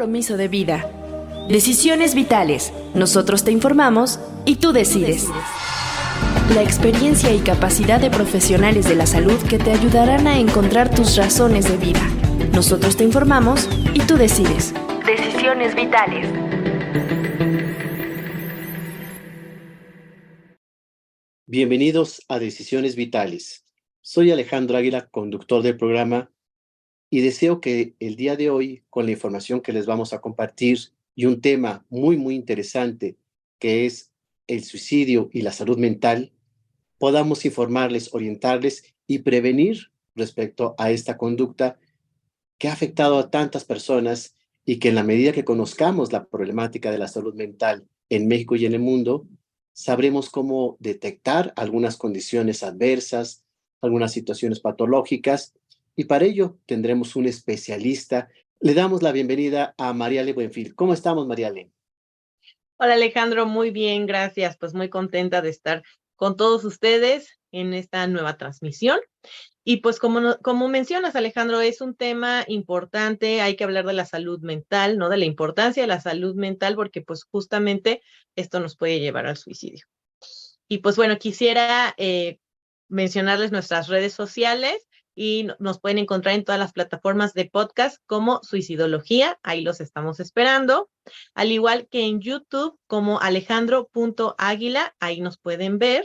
compromiso de vida. Decisiones vitales. Nosotros te informamos y tú decides. La experiencia y capacidad de profesionales de la salud que te ayudarán a encontrar tus razones de vida. Nosotros te informamos y tú decides. Decisiones vitales. Bienvenidos a Decisiones Vitales. Soy Alejandro Águila, conductor del programa, y deseo que el día de hoy, con la información que les vamos a compartir y un tema muy interesante, que es el suicidio y la salud mental, podamos informarles, orientarles y prevenir respecto a esta conducta que ha afectado a tantas personas y que en la medida que conozcamos la problemática de la salud mental en México y en el mundo, sabremos cómo detectar algunas condiciones adversas, algunas situaciones patológicas, y para ello tendremos un especialista. Le damos la bienvenida a Mariale Buenfil. ¿Cómo estamos, Mariale? Hola Alejandro, muy bien, gracias. Pues muy contenta de estar con todos ustedes en esta nueva transmisión. Y pues como mencionas, Alejandro, es un tema importante, hay que hablar de la salud mental, ¿no? De la importancia de la salud mental, porque pues justamente esto nos puede llevar al suicidio. Y pues bueno, quisiera mencionarles nuestras redes sociales y nos pueden encontrar en todas las plataformas de podcast como Suicidología, ahí los estamos esperando, al igual que en YouTube como alejandro.águila, ahí nos pueden ver.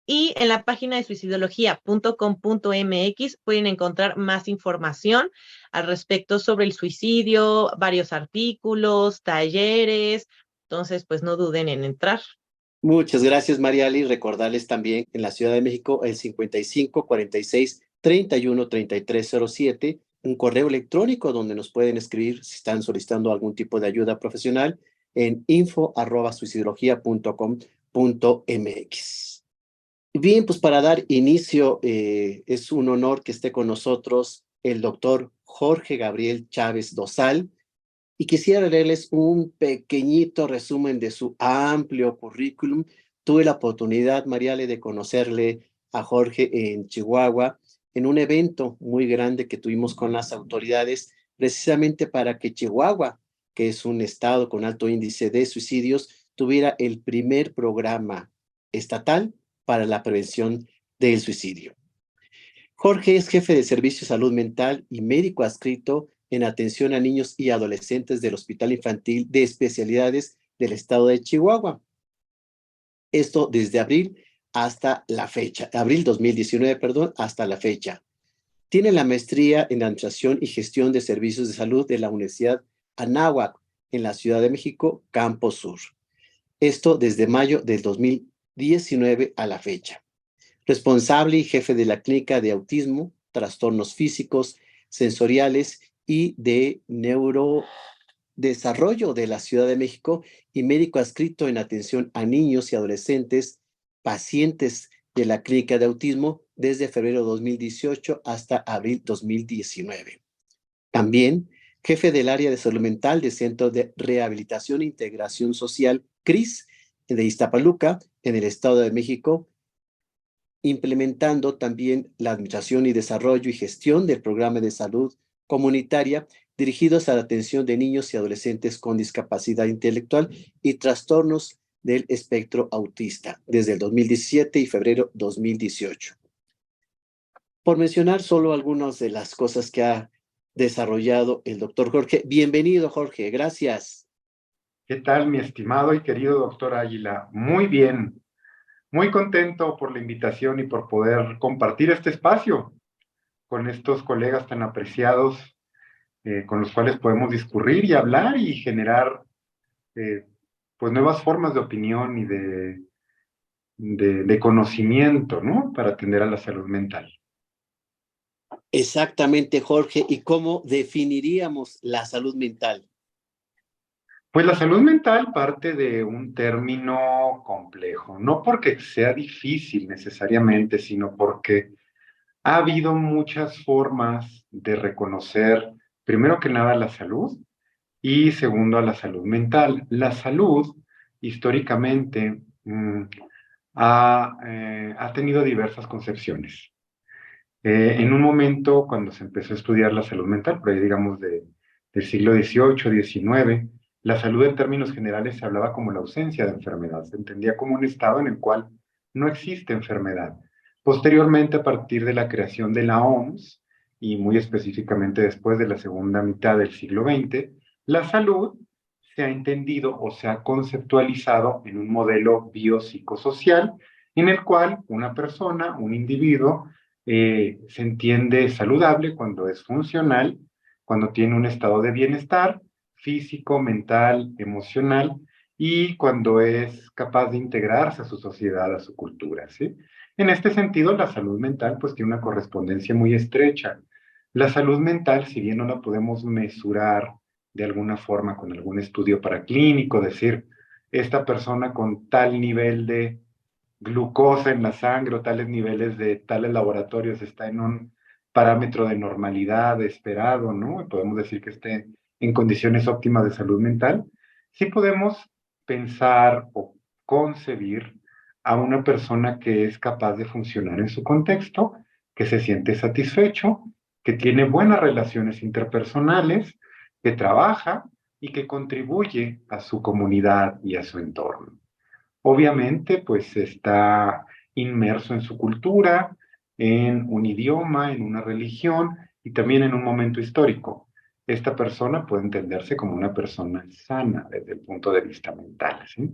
Y en la página de suicidología.com.mx pueden encontrar más información al respecto sobre el suicidio, varios artículos, talleres. Entonces, pues no duden en entrar. Muchas gracias, Mariali. Recordarles también en la Ciudad de México el 55 46 31 33 07, un correo electrónico donde nos pueden escribir si están solicitando algún tipo de ayuda profesional en info@suicidología.com.mx. Bien, pues para dar inicio, es un honor que esté con nosotros el doctor Jorge Gabriel Chávez Dosal, y quisiera leerles un pequeñito resumen de su amplio currículum. Tuve la oportunidad, Mariale, de conocerle a Jorge en Chihuahua, en un evento muy grande que tuvimos con las autoridades, precisamente para que Chihuahua, que es un estado con alto índice de suicidios, tuviera el primer programa estatal para la prevención del suicidio. Jorge es jefe de Servicio de Salud Mental y médico adscrito en atención a niños y adolescentes del Hospital Infantil de Especialidades del Estado de Chihuahua. Esto desde abril 2019, hasta la fecha. Tiene la maestría en Administración y Gestión de Servicios de Salud de la Universidad Anáhuac en la Ciudad de México, Campo Sur. Esto desde mayo del 2019 a la fecha. Responsable y jefe de la Clínica de Autismo, Trastornos Físicos, Sensoriales y de Neurodesarrollo de la Ciudad de México y médico adscrito en atención a niños y adolescentes, pacientes de la Clínica de Autismo desde febrero 2018 hasta abril 2019. También jefe del área de salud mental del Centro de Rehabilitación e Integración Social, CRIS, de Iztapaluca, en el Estado de México, implementando también la administración y desarrollo y gestión del programa de salud comunitaria dirigidos a la atención de niños y adolescentes con discapacidad intelectual y trastornos del espectro autista desde el 2017 y febrero 2018. Por mencionar solo algunas de las cosas que ha desarrollado el doctor Jorge. Bienvenido, Jorge. Gracias. ¿Qué tal, mi estimado y querido doctor Águila? Muy bien. Muy contento por la invitación y por poder compartir este espacio con estos colegas tan apreciados, con los cuales podemos discurrir y hablar y generar pues nuevas formas de opinión y de conocimiento, ¿no? Para atender a la salud mental. Exactamente, Jorge. ¿Y cómo definiríamos la salud mental? Pues la salud mental parte de un término complejo, no porque sea difícil necesariamente, sino porque ha habido muchas formas de reconocer, primero que nada, la salud y segundo, a la salud mental. La salud, históricamente, ha tenido diversas concepciones. En un momento, cuando se empezó a estudiar la salud mental, por ahí digamos de del siglo XVIII, XIX, la salud en términos generales se hablaba como la ausencia de enfermedad, se entendía como un estado en el cual no existe enfermedad. Posteriormente, a partir de la creación de la OMS, y muy específicamente después de la segunda mitad del siglo XX, la salud se ha entendido o se ha conceptualizado en un modelo biopsicosocial en el cual una persona, un individuo, se entiende saludable cuando es funcional, cuando tiene un estado de bienestar físico, mental, emocional, y cuando es capaz de integrarse a su sociedad, a su cultura, ¿sí? En este sentido, la salud mental pues tiene una correspondencia muy estrecha. La salud mental, si bien no la podemos mesurar de alguna forma con algún estudio paraclínico, decir, esta persona con tal nivel de glucosa en la sangre o tales niveles de tales laboratorios está en un parámetro de normalidad esperado, ¿no? Podemos decir que esté en condiciones óptimas de salud mental. Sí podemos pensar o concebir a una persona que es capaz de funcionar en su contexto, que se siente satisfecho, que tiene buenas relaciones interpersonales, que trabaja y que contribuye a su comunidad y a su entorno. Obviamente, pues está inmerso en su cultura, en un idioma, en una religión y también en un momento histórico. Esta persona puede entenderse como una persona sana desde el punto de vista mental, ¿sí?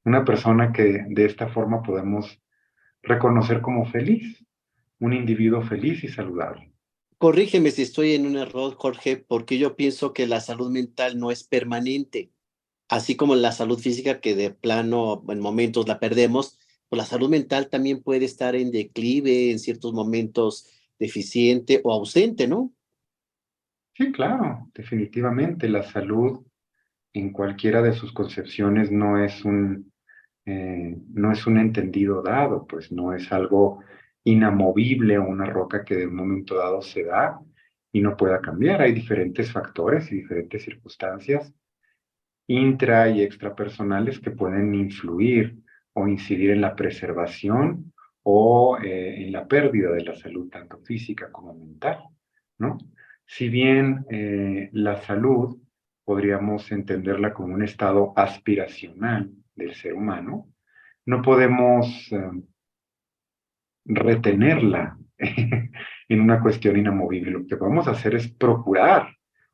Una persona que de esta forma podemos reconocer como feliz, un individuo feliz y saludable. Corrígeme si estoy en un error, Jorge, porque yo pienso que la salud mental no es permanente, así como la salud física que de plano en momentos la perdemos, pues la salud mental también puede estar en declive, en ciertos momentos deficiente o ausente, ¿no? Sí, claro, definitivamente la salud en cualquiera de sus concepciones no es un entendido dado, pues no es algo inamovible o una roca que de un momento dado se da y no pueda cambiar. Hay diferentes factores y diferentes circunstancias intra y extrapersonales que pueden influir o incidir en la preservación o en la pérdida de la salud, tanto física como mental, ¿no? Si bien la salud podríamos entenderla como un estado aspiracional del ser humano, no podemos retenerla en una cuestión inamovible. Lo que podemos hacer es procurar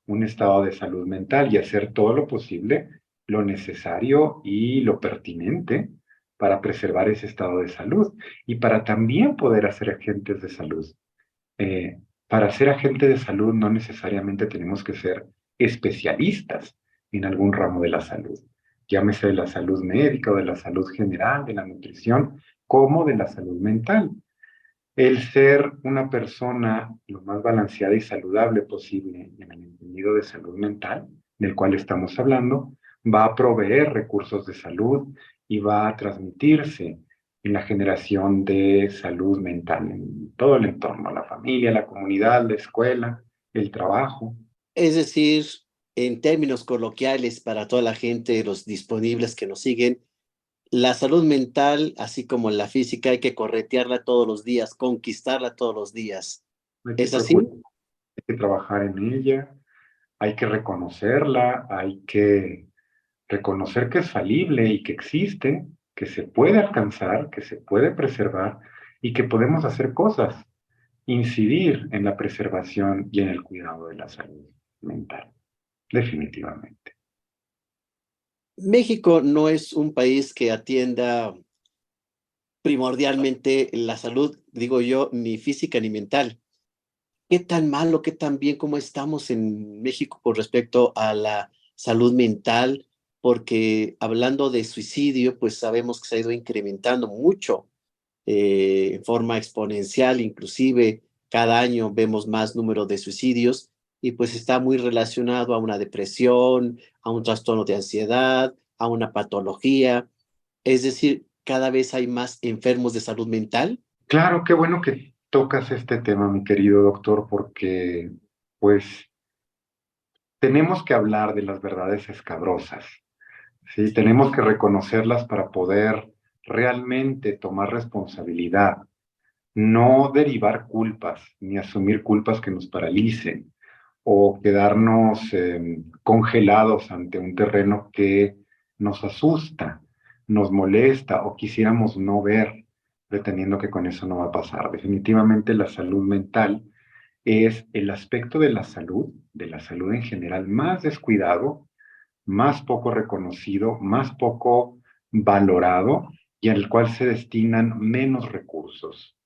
un estado de salud mental y hacer todo lo posible, lo necesario y lo pertinente para preservar ese estado de salud y para también poder hacer agentes de salud. Eh, para ser agente de salud no necesariamente tenemos que ser especialistas en algún ramo de la salud, llámese de la salud médica o de la salud general, de la nutrición, como de la salud mental. El ser una persona lo más balanceada y saludable posible en el entendido de salud mental, del cual estamos hablando, va a proveer recursos de salud y va a transmitirse en la generación de salud mental en todo el entorno, la familia, la comunidad, la escuela, el trabajo. Es decir, en términos coloquiales para toda la gente, los disponibles que nos siguen, la salud mental, así como la física, hay que corretearla todos los días, conquistarla todos los días. Hay que ¿Es así? procurar, hay que trabajar en ella, hay que reconocerla, hay que reconocer que es falible y que existe, que se puede alcanzar, que se puede preservar y que podemos hacer cosas, incidir en la preservación y en el cuidado de la salud mental, definitivamente. México no es un país que atienda primordialmente la salud, digo yo, ni física ni mental. ¿Qué tan malo, qué tan bien, cómo estamos en México con respecto a la salud mental? Porque hablando de suicidio, pues sabemos que se ha ido incrementando mucho, en forma exponencial, inclusive cada año vemos más número de suicidios y pues está muy relacionado a una depresión, a un trastorno de ansiedad, a una patología. Es decir, cada vez hay más enfermos de salud mental. Claro, qué bueno que tocas este tema, mi querido doctor, porque pues tenemos que hablar de las verdades escabrosas, ¿sí? Tenemos que reconocerlas para poder realmente tomar responsabilidad, no derivar culpas ni asumir culpas que nos paralicen. o quedarnos congelados ante un terreno que nos asusta, nos molesta o quisiéramos no ver, pretendiendo que con eso no va a pasar. Definitivamente la salud mental es el aspecto de la salud en general, más descuidado, más poco reconocido, más poco valorado y al cual se destinan menos recursos.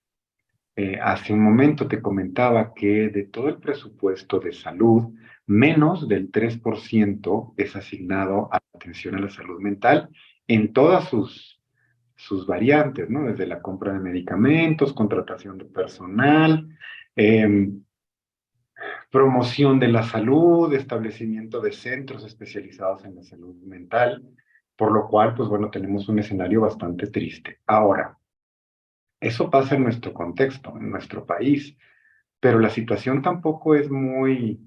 Hace un momento te comentaba que de todo el presupuesto de salud, menos del 3% es asignado a la atención a la salud mental en todas sus variantes, ¿no? Desde la compra de medicamentos, contratación de personal, eh, promoción de la salud, establecimiento de centros especializados en la salud mental, por lo cual, pues bueno, tenemos un escenario bastante triste. Ahora, eso pasa en nuestro contexto, en nuestro país, pero la situación tampoco es muy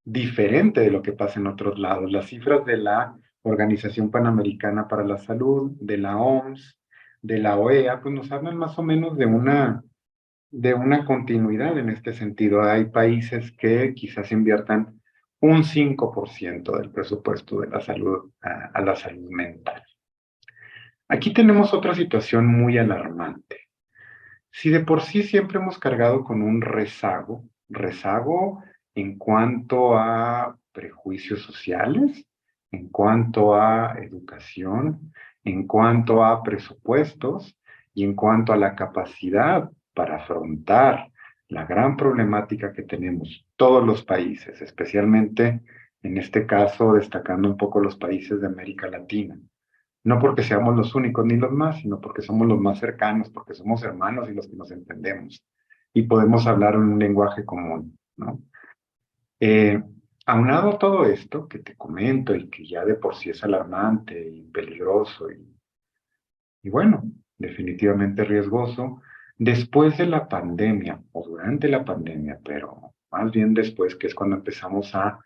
diferente de lo que pasa en otros lados. Las cifras de la Organización Panamericana para la Salud, de la OMS, de la OEA, pues nos hablan más o menos de una continuidad en este sentido. Hay países que quizás inviertan un 5% del presupuesto de la salud a la salud mental. Aquí tenemos otra situación muy alarmante. Si de por sí siempre hemos cargado con un rezago en cuanto a prejuicios sociales, en cuanto a educación, en cuanto a presupuestos y en cuanto a la capacidad para afrontar la gran problemática que tenemos todos los países, especialmente en este caso destacando un poco los países de América Latina. No porque seamos los únicos ni los más, sino porque somos los más cercanos, porque somos hermanos y los que nos entendemos y podemos hablar un lenguaje común, ¿no? Eh, Aunado a todo esto que te comento y que ya de por sí es alarmante y peligroso y bueno, definitivamente riesgoso, después de la pandemia o durante la pandemia, pero más bien después, que es cuando empezamos a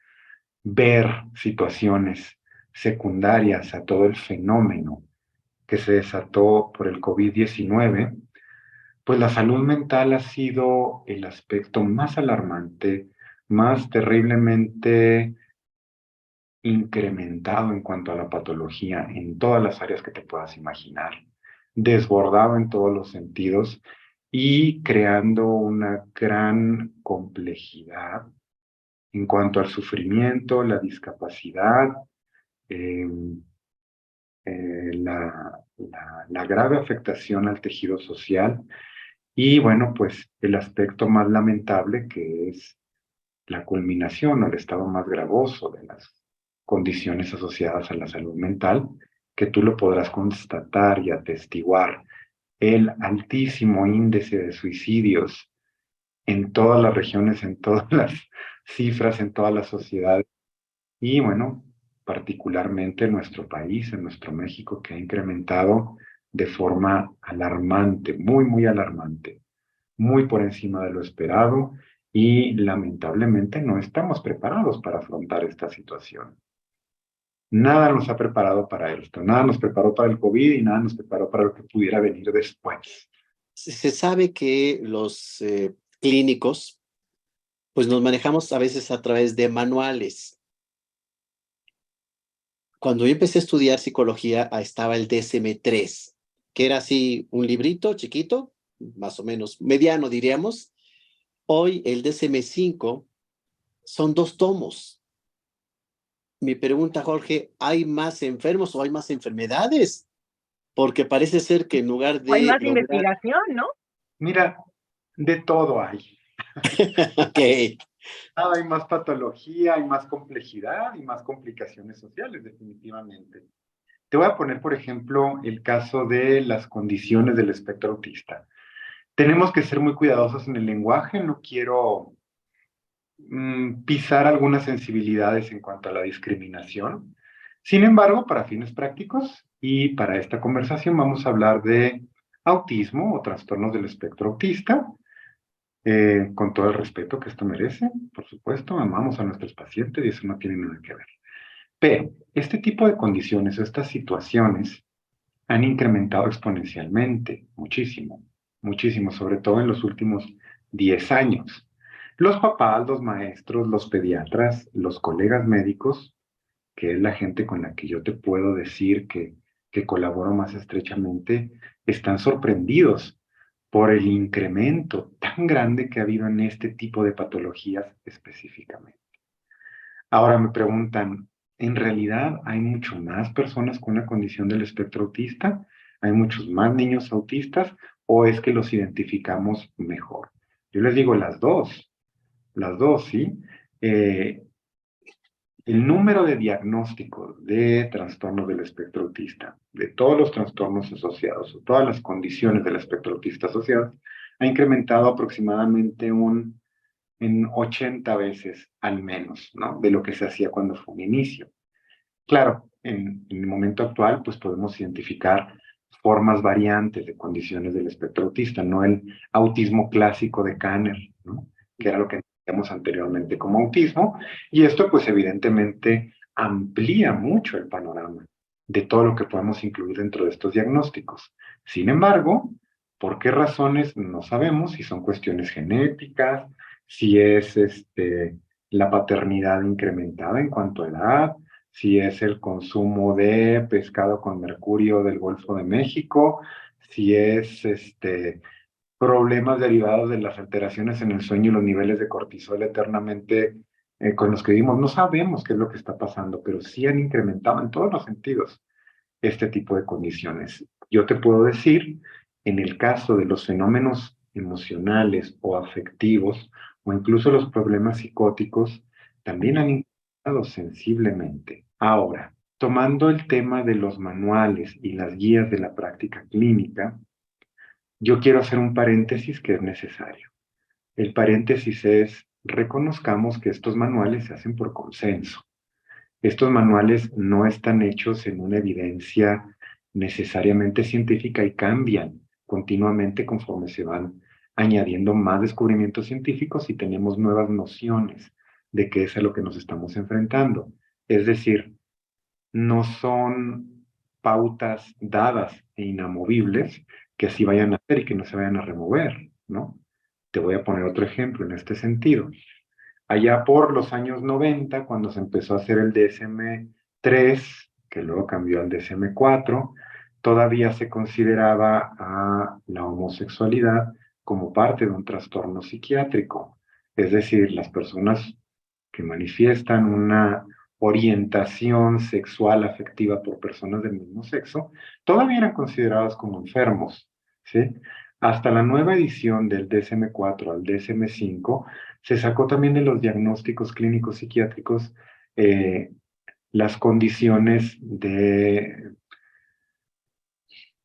ver situaciones secundarias a todo el fenómeno que se desató por el COVID-19, pues la salud mental ha sido el aspecto más alarmante, más terriblemente incrementado en cuanto a la patología en todas las áreas que te puedas imaginar, desbordado en todos los sentidos y creando una gran complejidad en cuanto al sufrimiento, la discapacidad, eh, la grave afectación al tejido social y bueno, pues el aspecto más lamentable que es la culminación o el estado más gravoso de las condiciones asociadas a la salud mental, que tú lo podrás constatar y atestiguar, el altísimo índice de suicidios en todas las regiones, en todas las cifras, en todas las sociedades. Y bueno, particularmente en nuestro país, en nuestro México, que ha incrementado de forma alarmante, muy alarmante, muy por encima de lo esperado y lamentablemente no estamos preparados para afrontar esta situación. Nada nos ha preparado para esto, nada nos preparó para el COVID y nada nos preparó para lo que pudiera venir después. Se sabe que los clínicos, pues nos manejamos a veces a través de manuales. Cuando yo empecé a estudiar psicología, estaba el DSM-3, que era así un librito chiquito, más o menos mediano diríamos. Hoy el DSM-5 son 2 tomos. Mi pregunta, Jorge, ¿hay más enfermos o hay más enfermedades? Porque parece ser que en lugar de... Hay más investigación, ¿no? Mira, de todo hay. Ok. Hay más patología, hay más complejidad y más complicaciones sociales, definitivamente. Te voy a poner, por ejemplo, el caso de las condiciones del espectro autista. Tenemos que ser muy cuidadosos en el lenguaje, no quiero pisar algunas sensibilidades en cuanto a la discriminación. Sin embargo, para fines prácticos y para esta conversación vamos a hablar de autismo o trastornos del espectro autista, con todo el respeto que esto merece. Por supuesto, amamos a nuestros pacientes y eso no tiene nada que ver. Pero este tipo de condiciones o estas situaciones han incrementado exponencialmente, muchísimo, sobre todo en los últimos 10 años. Los papás, los maestros, los pediatras, los colegas médicos, que es la gente con la que yo te puedo decir que colaboro más estrechamente, están sorprendidos por el incremento tan grande que ha habido en este tipo de patologías específicamente. Ahora me preguntan, ¿en realidad hay mucho más personas con una condición del espectro autista? ¿Hay muchos más niños autistas o es que los identificamos mejor? Yo les digo las dos, ¿sí? Eh, el número de diagnósticos de trastornos del espectro autista, de todos los trastornos asociados o todas las condiciones del espectro autista asociadas, ha incrementado aproximadamente en 80 veces al menos, ¿no? De lo que se hacía cuando fue un inicio. Claro, en el momento actual, pues podemos identificar formas variantes de condiciones del espectro autista, no el autismo clásico de Kanner, ¿no? Que era lo que entendíamos anteriormente como autismo, y esto pues evidentemente amplía mucho el panorama de todo lo que podemos incluir dentro de estos diagnósticos. Sin embargo, ¿por qué razones? No sabemos si son cuestiones genéticas, si es la paternidad incrementada en cuanto a edad, si es el consumo de pescado con mercurio del Golfo de México, si es problemas derivados de las alteraciones en el sueño y los niveles de cortisol eternamente con los que vivimos. No sabemos qué es lo que está pasando, pero sí han incrementado en todos los sentidos este tipo de condiciones. Yo te puedo decir, en el caso de los fenómenos emocionales o afectivos, o incluso los problemas psicóticos, también han incrementado sensiblemente. Ahora, tomando el tema de los manuales y las guías de la práctica clínica, yo quiero hacer un paréntesis que es necesario. El paréntesis es, reconozcamos que estos manuales se hacen por consenso. Estos manuales no están hechos en una evidencia necesariamente científica y cambian continuamente conforme se van añadiendo más descubrimientos científicos y tenemos nuevas nociones de qué es a lo que nos estamos enfrentando. Es decir, no son pautas dadas e inamovibles que así vayan a ser y que no se vayan a remover, ¿no? Te voy a poner otro ejemplo en este sentido. Allá por los años 90, cuando se empezó a hacer el DSM-3, que luego cambió al DSM-4, todavía se consideraba a la homosexualidad como parte de un trastorno psiquiátrico. Es decir, las personas que manifiestan una orientación sexual afectiva por personas del mismo sexo, todavía eran consideradas como enfermos, ¿sí? Hasta la nueva edición del DSM-4 al DSM-5, se sacó también de los diagnósticos clínicos psiquiátricos las condiciones de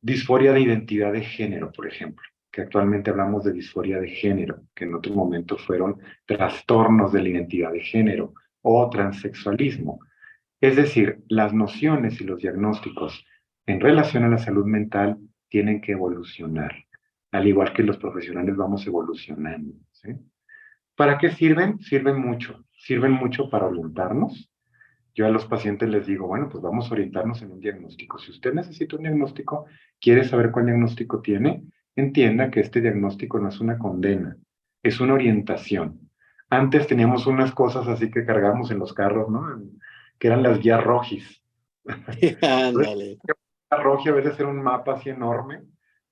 disforia de identidad de género, por ejemplo, que actualmente hablamos de disforia de género, que en otro momento fueron trastornos de la identidad de género o transexualismo. Es decir, las nociones y los diagnósticos en relación a la salud mental tienen que evolucionar, al igual que los profesionales vamos evolucionando, ¿sí? ¿Para qué sirven? Sirven mucho para orientarnos. Yo a los pacientes les digo, bueno, pues vamos a orientarnos en un diagnóstico. Si usted necesita un diagnóstico, quiere saber cuál diagnóstico tiene, entienda que este diagnóstico no es una condena, es una orientación. Antes teníamos unas cosas así que cargamos en los carros, ¿no? Que eran las guías rojis. Ándale. La roja a veces era un mapa así enorme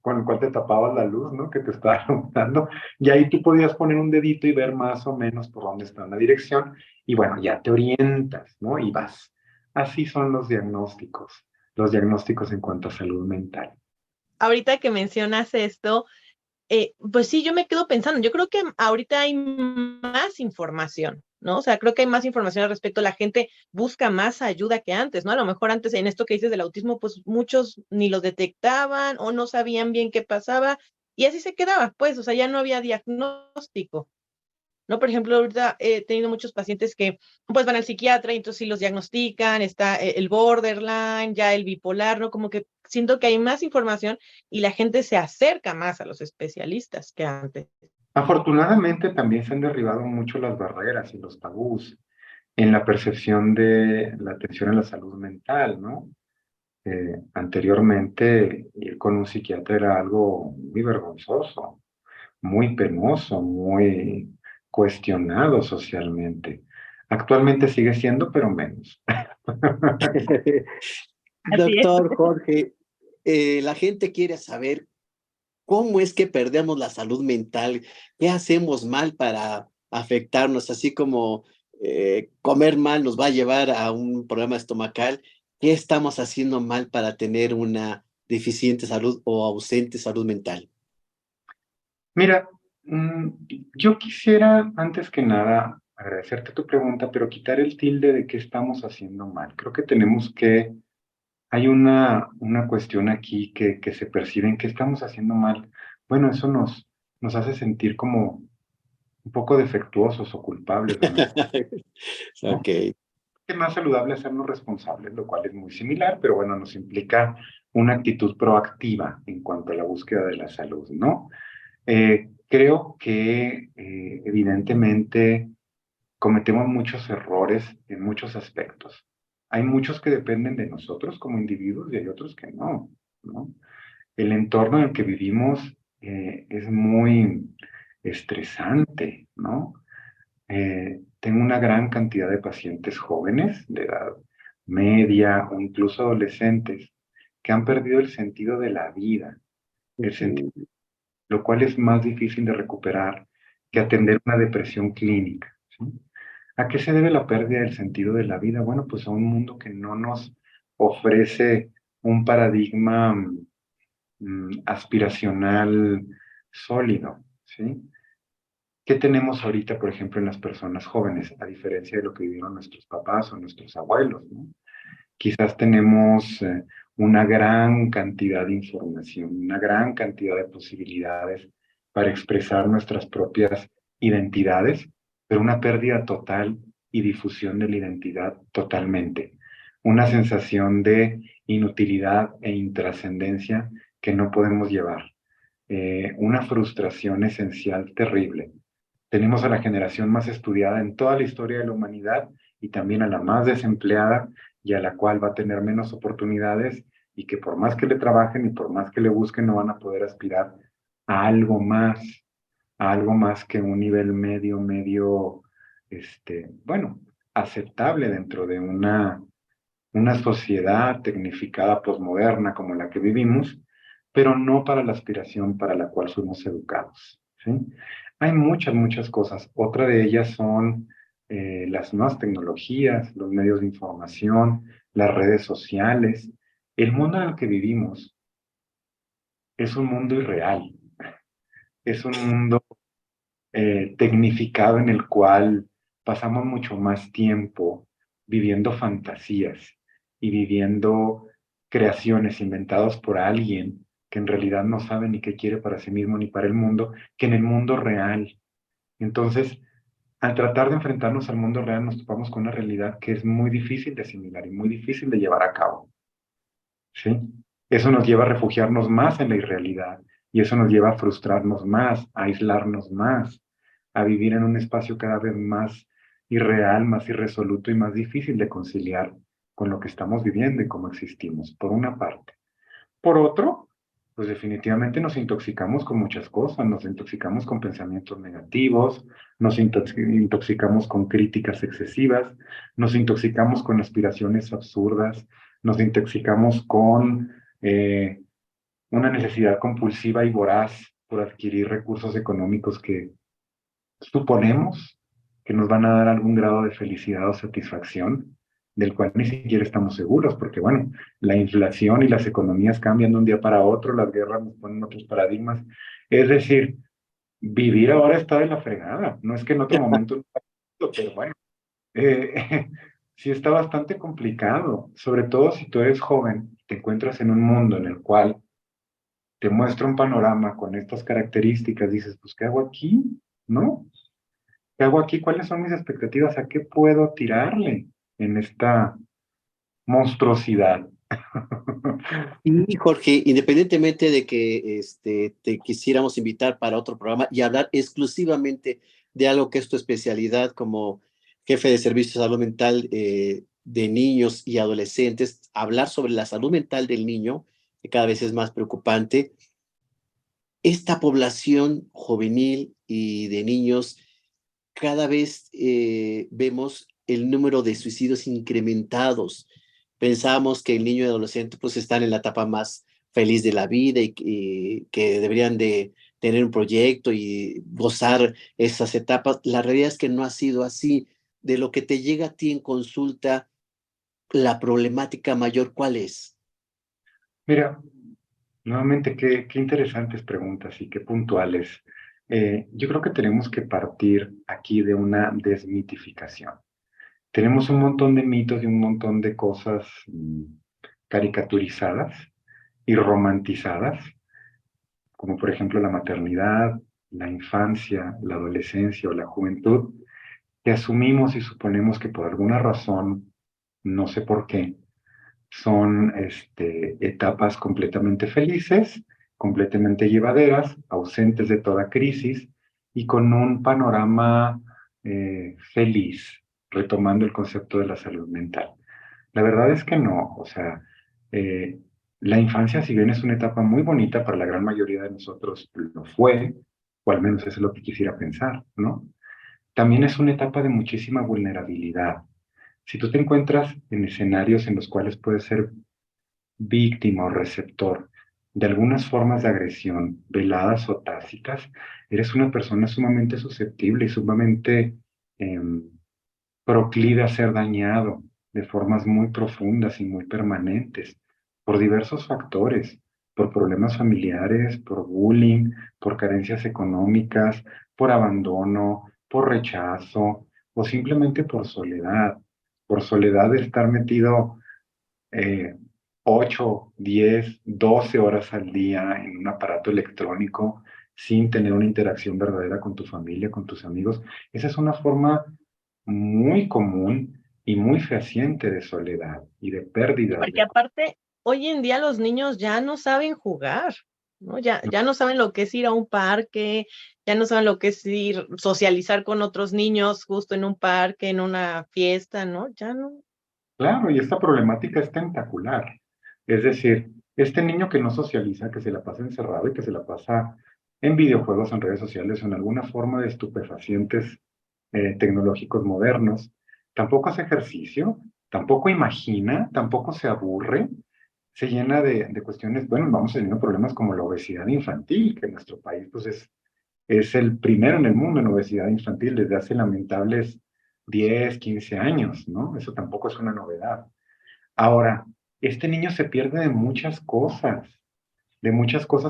con el cual te tapabas la luz, ¿no? Que te estaba alumbrando. Y ahí tú podías poner un dedito y ver más o menos por dónde está la dirección. Y bueno, ya te orientas, ¿no? Y vas. Así son los diagnósticos en cuanto a salud mental. Ahorita que mencionas esto, pues sí, yo me quedo pensando, yo creo que ahorita hay más información, ¿no? O sea, creo que hay más información al respecto, la gente busca más ayuda que antes, ¿no? A lo mejor antes en esto que dices del autismo, pues muchos ni lo detectaban o no sabían bien qué pasaba y así se quedaba, pues, o sea, ya no había diagnóstico. ¿No? Por ejemplo, ahorita he tenido muchos pacientes que pues van al psiquiatra y entonces sí los diagnostican, está el borderline, ya el bipolar, ¿no? Como que siento que hay más información y la gente se acerca más a los especialistas que antes. Afortunadamente también se han derribado mucho las barreras y los tabús en la percepción de la atención a la salud mental, ¿no? Anteriormente ir con un psiquiatra era algo muy vergonzoso, muy penoso, muy cuestionado socialmente. Actualmente sigue siendo, pero menos. Así es. Doctor Jorge, la gente quiere saber cómo es que perdemos la salud mental, qué hacemos mal para afectarnos, así como comer mal nos va a llevar a un problema estomacal, ¿qué estamos haciendo mal para tener una deficiente salud o ausente salud mental? Mira, mm, yo quisiera, antes que nada, agradecerte tu pregunta, pero quitar el tilde de qué estamos haciendo mal. Creo que hay una cuestión aquí que se percibe en qué estamos haciendo mal. Bueno, eso nos hace sentir como un poco defectuosos o culpables de nuestro, ¿no? Ok. Es más saludable hacernos responsables, lo cual es muy similar, pero bueno, nos implica una actitud proactiva en cuanto a la búsqueda de la salud, ¿no? Creo que evidentemente cometemos muchos errores en muchos aspectos. Hay muchos que dependen de nosotros como individuos y hay otros que no, ¿no? El entorno en el que vivimos es muy estresante, ¿no? Tengo una gran cantidad de pacientes jóvenes de edad media o incluso adolescentes que han perdido el sentido de la vida, el sentido, Ujú. lo cual es más difícil de recuperar que atender una depresión clínica, ¿sí? ¿A qué se debe la pérdida del sentido de la vida? Bueno, pues a un mundo que no nos ofrece un paradigma aspiracional sólido, ¿sí? ¿Qué tenemos ahorita, por ejemplo, en las personas jóvenes, a diferencia de lo que vivieron nuestros papás o nuestros abuelos, ¿no? Quizás tenemos una gran cantidad de información, una gran cantidad de posibilidades para expresar nuestras propias identidades, pero una pérdida total y difusión de la identidad totalmente. Una sensación de inutilidad e intrascendencia que no podemos llevar. Una frustración esencial terrible. Tenemos a la generación más estudiada en toda la historia de la humanidad y también a la más desempleada y a la cual va a tener menos oportunidades y que por más que le trabajen y por más que le busquen no van a poder aspirar a a algo más que un nivel medio, bueno, aceptable dentro de una sociedad tecnificada posmoderna como la que vivimos, pero no para la aspiración para la cual fuimos educados, ¿sí? Hay muchas cosas. Otra de ellas son las nuevas tecnologías, los medios de información, las redes sociales. El mundo en el que vivimos es un mundo irreal, es un mundo tecnificado en el cual pasamos mucho más tiempo viviendo fantasías y viviendo creaciones inventadas por alguien que en realidad no sabe ni qué quiere para sí mismo ni para el mundo, que en el mundo real. Entonces, al tratar de enfrentarnos al mundo real, nos topamos con una realidad que es muy difícil de asimilar y muy difícil de llevar a cabo, ¿sí? Eso nos lleva a refugiarnos más en la irrealidad y eso nos lleva a frustrarnos más, a aislarnos más, a vivir en un espacio cada vez más irreal, más irresoluto y más difícil de conciliar con lo que estamos viviendo y cómo existimos, por una parte. Por otro, pues definitivamente nos intoxicamos con muchas cosas, nos intoxicamos con pensamientos negativos, intoxicamos con críticas excesivas, nos intoxicamos con aspiraciones absurdas, nos intoxicamos con una necesidad compulsiva y voraz por adquirir recursos económicos que suponemos que nos van a dar algún grado de felicidad o satisfacción, del cual ni siquiera estamos seguros, porque bueno, la inflación y las economías cambian de un día para otro, las guerras nos ponen otros paradigmas. Es decir, vivir ahora está de la fregada. No es que en otro momento, no, pero bueno, sí está bastante complicado, sobre todo si tú eres joven, te encuentras en un mundo en el cual te muestra un panorama con estas características, dices, pues, ¿qué hago aquí? ¿No? ¿Qué hago aquí? ¿Cuáles son mis expectativas? ¿A qué puedo tirarle en esta monstruosidad? Y Jorge, independientemente de que te quisiéramos invitar para otro programa y hablar exclusivamente de algo que es tu especialidad como jefe de servicios de salud mental de niños y adolescentes, hablar sobre la salud mental del niño, que cada vez es más preocupante, esta población juvenil y de niños cada vez vemos el número de suicidios incrementados. Pensamos que el niño y adolescente pues están en la etapa más feliz de la vida y que deberían de tener un proyecto y gozar esas etapas. La realidad es que no ha sido así. De lo que te llega a ti en consulta, la problemática mayor, ¿cuál es? Mira, nuevamente, qué interesantes preguntas y qué puntuales. Yo creo que tenemos que partir aquí de una desmitificación. Tenemos un montón de mitos y un montón de cosas caricaturizadas y romantizadas, como por ejemplo la maternidad, la infancia, la adolescencia o la juventud, que asumimos y suponemos que por alguna razón, no sé por qué, son etapas completamente felices, completamente llevaderas, ausentes de toda crisis y con un panorama feliz, retomando el concepto de la salud mental. La verdad es que no, o sea, eh, la infancia, si bien es una etapa muy bonita para la gran mayoría de nosotros, lo fue, o al menos eso es lo que quisiera pensar, ¿no? También es una etapa de muchísima vulnerabilidad. Si tú te encuentras en escenarios en los cuales puedes ser víctima o receptor de algunas formas de agresión, veladas o tácitas, eres una persona sumamente susceptible y sumamente em, proclive a ser dañado de formas muy profundas y muy permanentes por diversos factores, por problemas familiares, por bullying, por carencias económicas, por abandono, por rechazo o simplemente por soledad de estar metido eh, 8, 10, 12 horas al día en un aparato electrónico sin tener una interacción verdadera con tu familia, con tus amigos. Esa es una forma muy común y muy fehaciente de soledad y de Y pérdida porque de... aparte, hoy en día los niños ya no saben jugar, ¿no? Ya no saben lo que es ir a un parque, ya no saben lo que es ir socializar con otros niños justo en un parque, en una fiesta, ¿no? Ya no. Claro, y esta problemática es tentacular. Es decir, este niño que no socializa, que se la pasa encerrado y que se la pasa en videojuegos, en redes sociales o en alguna forma de estupefacientes tecnológicos modernos, tampoco hace ejercicio, tampoco imagina, tampoco se aburre, se llena de cuestiones, bueno, vamos teniendo problemas como la obesidad infantil, que en nuestro país pues es el primero en el mundo en obesidad infantil desde hace lamentables 10, 15 años, ¿no? Eso tampoco es una novedad. Ahora, este niño se pierde de muchas cosas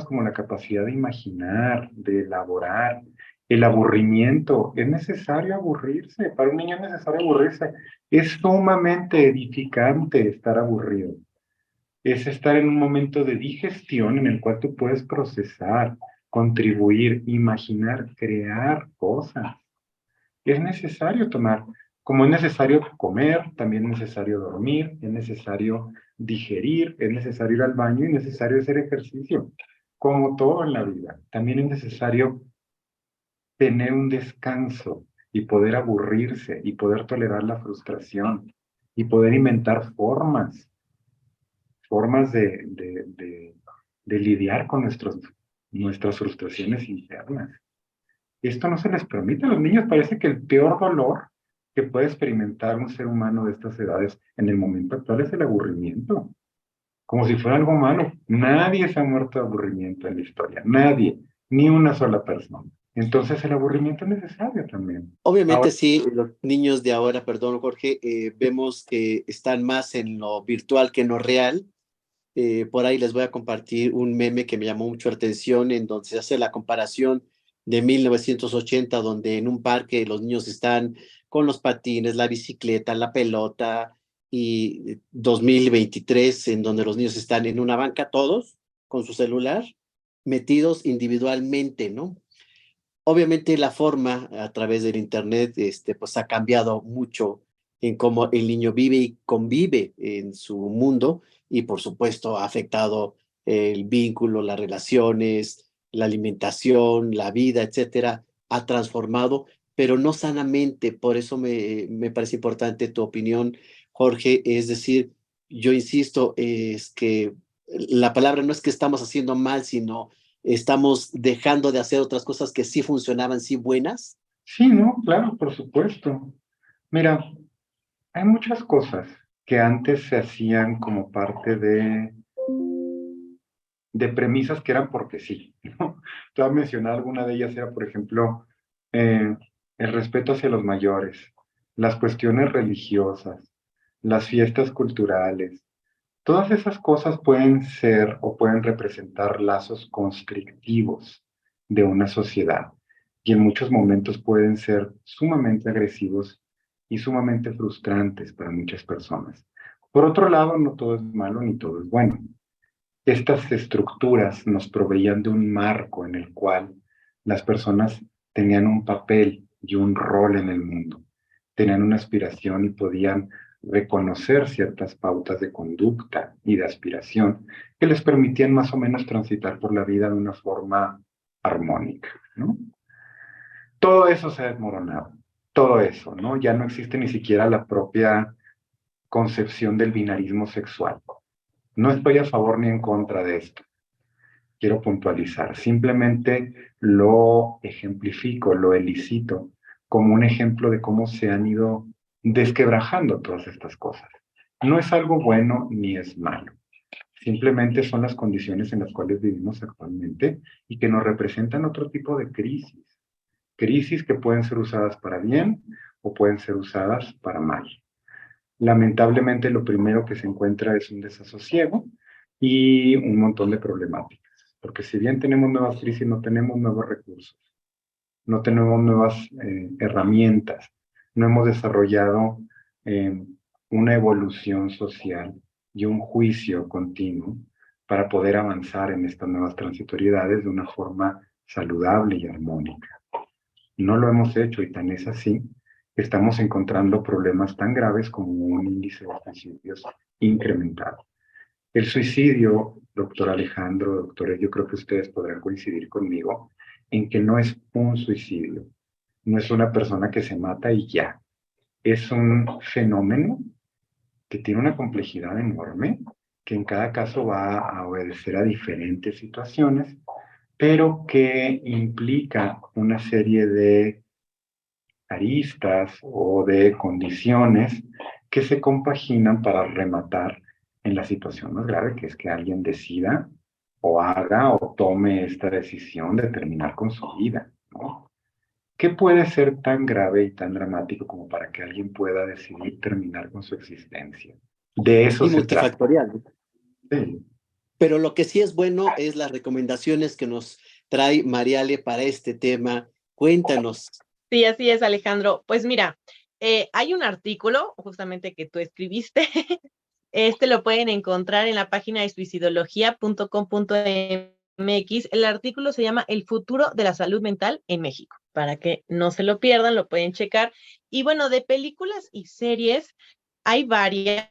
como la capacidad de imaginar, de elaborar, el aburrimiento. Es necesario aburrirse, para un niño es necesario aburrirse. Es sumamente edificante estar aburrido. Es estar en un momento de digestión en el cual tú puedes procesar, contribuir, imaginar, crear cosas. Es necesario tomar, como es necesario comer, también es necesario dormir, es necesario digerir, es necesario ir al baño y es necesario hacer ejercicio. Como todo en la vida, también es necesario tener un descanso y poder aburrirse y poder tolerar la frustración y poder inventar formas de lidiar con nuestras frustraciones internas. Esto no se les permite a los niños. Parece que el peor dolor que puede experimentar un ser humano de estas edades en el momento actual es el aburrimiento, como si fuera algo malo. Nadie se ha muerto de aburrimiento en la historia, nadie, ni una sola persona. Entonces el aburrimiento es necesario también. Obviamente Ahora, sí, los niños de ahora, perdón Jorge, vemos que están más en lo virtual que en lo real. Por ahí les voy a compartir un meme que me llamó mucho la atención, en donde se hace la comparación de 1980, donde en un parque los niños están con los patines, la bicicleta, la pelota, y 2023, en donde los niños están en una banca todos con su celular, metidos individualmente, ¿no? Obviamente la forma a través del internet, pues ha cambiado mucho en cómo el niño vive y convive en su mundo, y por supuesto ha afectado el vínculo, las relaciones, la alimentación, la vida, etcétera, ha transformado, pero no sanamente. Por eso me parece importante tu opinión, Jorge. Es decir, yo insisto, es que la palabra no es que estamos haciendo mal, sino estamos dejando de hacer otras cosas que sí funcionaban, sí buenas, Sí, ¿no? Claro, por supuesto. Mira, hay muchas cosas que antes se hacían como parte de premisas que eran porque sí, ¿no? Te voy a mencionar alguna de ellas, era, por ejemplo, eh, el respeto hacia los mayores, las cuestiones religiosas, las fiestas culturales. Todas esas cosas pueden ser o pueden representar lazos constrictivos de una sociedad y en muchos momentos pueden ser sumamente agresivos y sumamente frustrantes para muchas personas. Por otro lado, no todo es malo ni todo es bueno. Estas estructuras nos proveían de un marco en el cual las personas tenían un papel y un rol en el mundo, tenían una aspiración y podían reconocer ciertas pautas de conducta y de aspiración que les permitían más o menos transitar por la vida de una forma armónica, ¿no? Todo eso se ha desmoronado, todo eso, ¿no? Ya no existe ni siquiera la propia concepción del binarismo sexual. No estoy a favor ni en contra de esto. Quiero puntualizar, simplemente lo ejemplifico, lo elicito como un ejemplo de cómo se han ido desquebrajando todas estas cosas. No es algo bueno ni es malo, simplemente son las condiciones en las cuales vivimos actualmente y que nos representan otro tipo de crisis, crisis que pueden ser usadas para bien o pueden ser usadas para mal. Lamentablemente lo primero que se encuentra es un desasosiego y un montón de problemáticas. Porque si bien tenemos nuevas crisis, no tenemos nuevos recursos, no tenemos nuevas herramientas, no hemos desarrollado eh, una evolución social y un juicio continuo para poder avanzar en estas nuevas transitoriedades de una forma saludable y armónica. No lo hemos hecho y tan es así que estamos encontrando problemas tan graves como un índice de suicidios incrementado. El suicidio, doctor Alejandro, doctores, yo creo que ustedes podrán coincidir conmigo en que no es un suicidio, no es una persona que se mata y ya. Es un fenómeno que tiene una complejidad enorme, que en cada caso va a obedecer a diferentes situaciones, pero que implica una serie de aristas o de condiciones que se compaginan para rematar en la situación más grave, que es que alguien decida o haga o tome esta decisión de terminar con su vida, ¿no? ¿Qué puede ser tan grave y tan dramático como para que alguien pueda decidir terminar con su existencia? De eso Y se trata. multifactorial, ¿no? Sí. Pero lo que sí es bueno es las recomendaciones que nos trae Mariale para este tema. Cuéntanos. Sí, así es, Alejandro. Pues mira, hay un artículo justamente que tú escribiste. Este lo pueden encontrar en la página de suicidología.com.mx. El artículo se llama El futuro de la salud mental en México. Para que no se lo pierdan, lo pueden checar. Y bueno, de películas y series hay varias.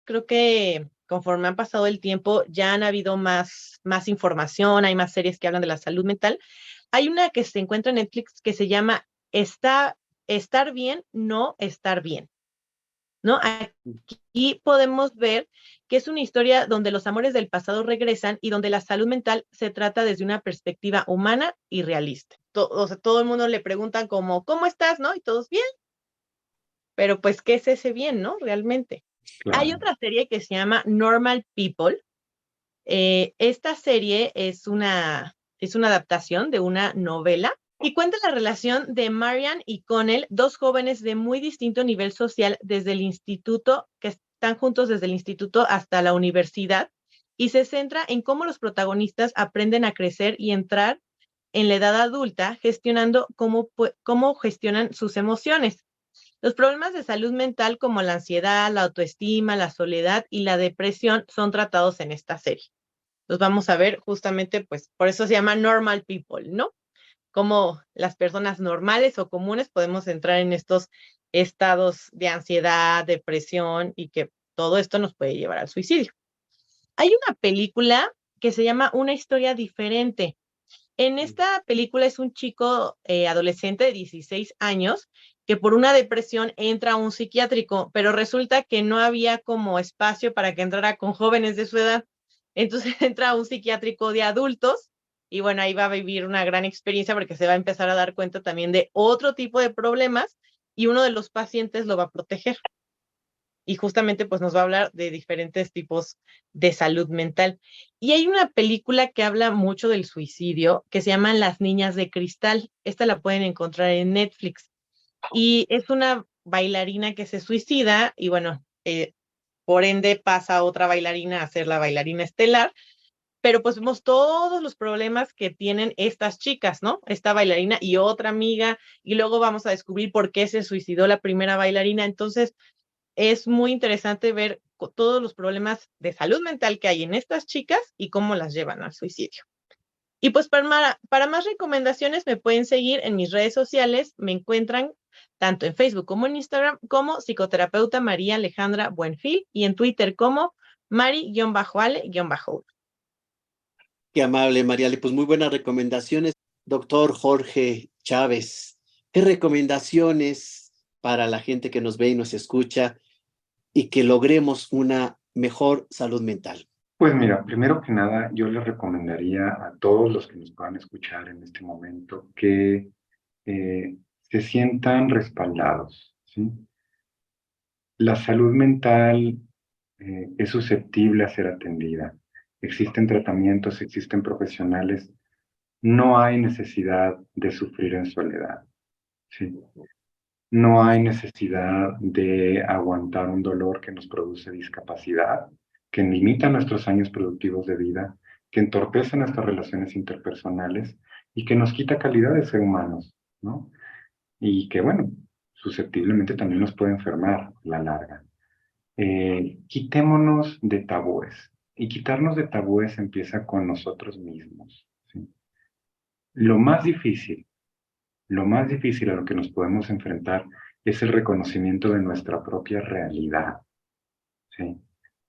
Creo que conforme han pasado el tiempo, ya han habido más información, hay más series que hablan de la salud mental. Hay una que se encuentra en Netflix que se llama Estar bien, no estar bien, ¿no? Aquí podemos ver que es una historia donde los amores del pasado regresan y donde la salud mental se trata desde una perspectiva humana y realista. O sea, todo el mundo le preguntan como, ¿cómo estás, no? Y todos bien, pero pues, ¿qué es ese bien, no? Realmente. Hay Claro. otra serie que se llama Normal People. Esta serie es una adaptación de una novela y cuenta la relación de Marian y Connell, dos jóvenes de muy distinto nivel social desde el instituto, que están juntos desde el instituto hasta la universidad, y se centra en cómo los protagonistas aprenden a crecer y entrar en la edad adulta, gestionando cómo gestionan sus emociones. Los problemas de salud mental como la ansiedad, la autoestima, la soledad y la depresión son tratados en esta serie. Los vamos a ver justamente, pues, por eso se llama Normal People, ¿no? Como las personas normales o comunes podemos entrar en estos estados de ansiedad, depresión y que todo esto nos puede llevar al suicidio. Hay una película que se llama Una historia diferente. En esta película es un chico adolescente de 16 años que por una depresión entra a un psiquiátrico, pero resulta que no había como espacio para que entrara con jóvenes de su edad. Entonces entra a un psiquiátrico de adultos y bueno, ahí va a vivir una gran experiencia porque se va a empezar a dar cuenta también de otro tipo de problemas y uno de los pacientes lo va a proteger. Y justamente pues nos va a hablar de diferentes tipos de salud mental. Y hay una película que habla mucho del suicidio que se llama Las Niñas de Cristal. Esta la pueden encontrar en Netflix. Y es una bailarina que se suicida y bueno, por ende pasa otra bailarina a ser la bailarina estelar, pero pues vemos todos los problemas que tienen estas chicas, ¿no? Esta bailarina y otra amiga, y luego vamos a descubrir por qué se suicidó la primera bailarina. Entonces, es muy interesante ver todos los problemas de salud mental que hay en estas chicas y cómo las llevan al suicidio. Y pues para más recomendaciones me pueden seguir en mis redes sociales, me encuentran tanto en Facebook como en Instagram como psicoterapeuta María Alejandra Buenfil y en Twitter como Mari-Ale-. Qué amable, Mariale. Pues muy buenas recomendaciones. Doctor Jorge Chávez, ¿qué recomendaciones para la gente que nos ve y nos escucha y que logremos una mejor salud mental? Pues mira, primero que nada, yo les recomendaría a todos los que nos puedan escuchar en este momento que se sientan respaldados, ¿sí? La salud mental es susceptible a ser atendida. Existen tratamientos, existen profesionales. No hay necesidad de sufrir en soledad, ¿sí? No hay necesidad de aguantar un dolor que nos produce discapacidad, que limita nuestros años productivos de vida, que entorpece nuestras relaciones interpersonales y que nos quita calidad de ser humanos, ¿no? Y que, bueno, susceptiblemente también nos puede enfermar a la larga. Quitémonos de tabúes. Y quitarnos de tabúes empieza con nosotros mismos, ¿sí? Lo más difícil Lo más difícil a lo que nos podemos enfrentar es el reconocimiento de nuestra propia realidad, ¿sí?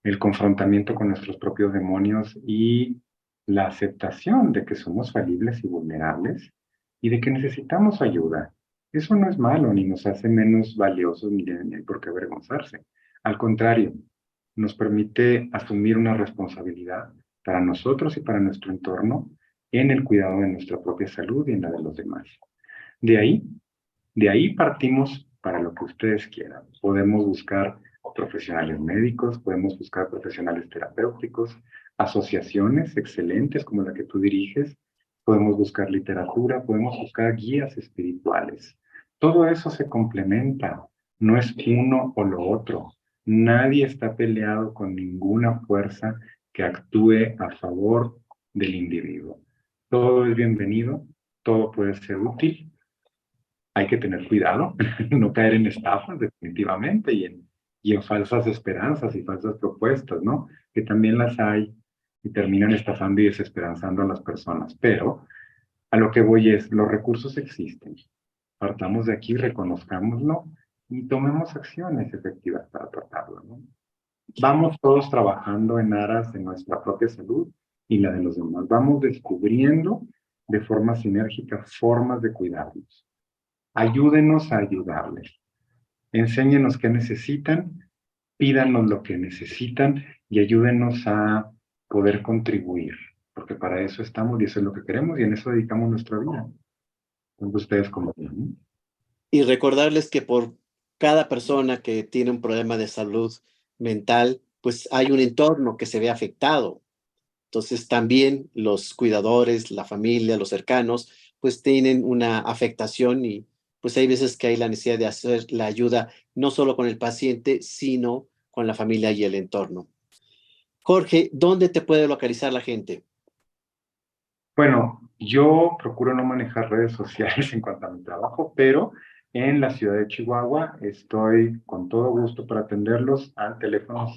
El confrontamiento con nuestros propios demonios y la aceptación de que somos falibles y vulnerables y de que necesitamos ayuda. Eso no es malo, ni nos hace menos valiosos, ni hay por qué avergonzarse. Al contrario, nos permite asumir una responsabilidad para nosotros y para nuestro entorno en el cuidado de nuestra propia salud y en la de los demás. De ahí, de ahí partimos para lo que ustedes quieran. Podemos buscar profesionales médicos, podemos buscar profesionales terapéuticos, asociaciones excelentes como la que tú diriges, podemos buscar literatura, podemos buscar guías espirituales. Todo eso se complementa, no es uno o lo otro. Nadie está peleado con ninguna fuerza que actúe a favor del individuo. Todo es bienvenido, todo puede ser útil. Hay que tener cuidado, no caer en estafas definitivamente y en falsas esperanzas y falsas propuestas, ¿no? Que también las hay y terminan estafando y desesperanzando a las personas. Pero a lo que voy es, los recursos existen. Partamos de aquí, reconozcámoslo y tomemos acciones efectivas para tratarlo, ¿no? Vamos todos trabajando en aras de nuestra propia salud y la de los demás. Vamos descubriendo de forma sinérgica formas de cuidarnos. Ayúdenos a ayudarles. Enséñenos qué necesitan, pídanos lo que necesitan y ayúdenos a poder contribuir, porque para eso estamos y eso es lo que queremos y en eso dedicamos nuestra vida. Entonces ustedes como ven, ¿no? Y recordarles que por cada persona que tiene un problema de salud mental, pues hay un entorno que se ve afectado. Entonces también los cuidadores, la familia, los cercanos, pues tienen una afectación y pues hay veces que hay la necesidad de hacer la ayuda no solo con el paciente, sino con la familia y el entorno. Jorge, ¿dónde te puede localizar la gente? Bueno, yo procuro no manejar redes sociales en cuanto a mi trabajo, pero en la ciudad de Chihuahua estoy con todo gusto para atenderlos al teléfono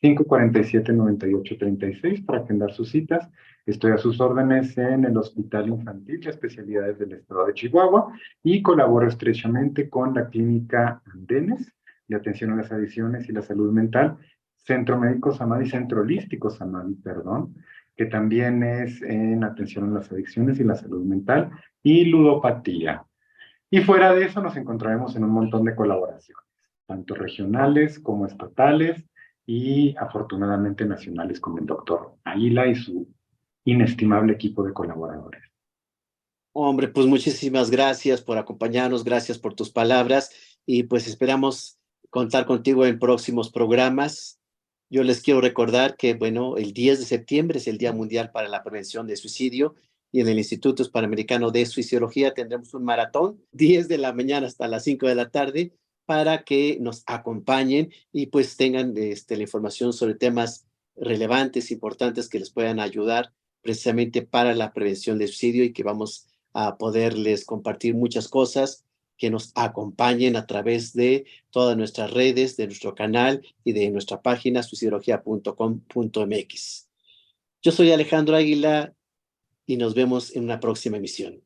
614-547-9836 para agendar sus citas. Estoy a sus órdenes en el Hospital Infantil de Especialidades del Estado de Chihuahua y colaboro estrechamente con la Clínica Andenes de Atención a las Adicciones y la Salud Mental, Centro Médico Samadi, Centro Holístico Samadi, perdón, que también es en atención a las adicciones y la salud mental y ludopatía. Y fuera de eso nos encontraremos en un montón de colaboraciones, tanto regionales como estatales y afortunadamente nacionales con el doctor Águila y su inestimable equipo de colaboradores. Hombre, pues muchísimas gracias por acompañarnos, gracias por tus palabras y pues esperamos contar contigo en próximos programas. Yo les quiero recordar que, bueno, el 10 de septiembre es el Día Mundial para la Prevención de Suicidio y en el Instituto Hispanoamericano de Suicidología tendremos un maratón, 10 de la mañana hasta las 5 de la tarde, para que nos acompañen y pues tengan la información sobre temas relevantes, importantes que les puedan ayudar precisamente para la prevención de suicidio y que vamos a poderles compartir muchas cosas que nos acompañen a través de todas nuestras redes, de nuestro canal y de nuestra página suicidología.com.mx. Yo soy Alejandro Águila y nos vemos en una próxima emisión.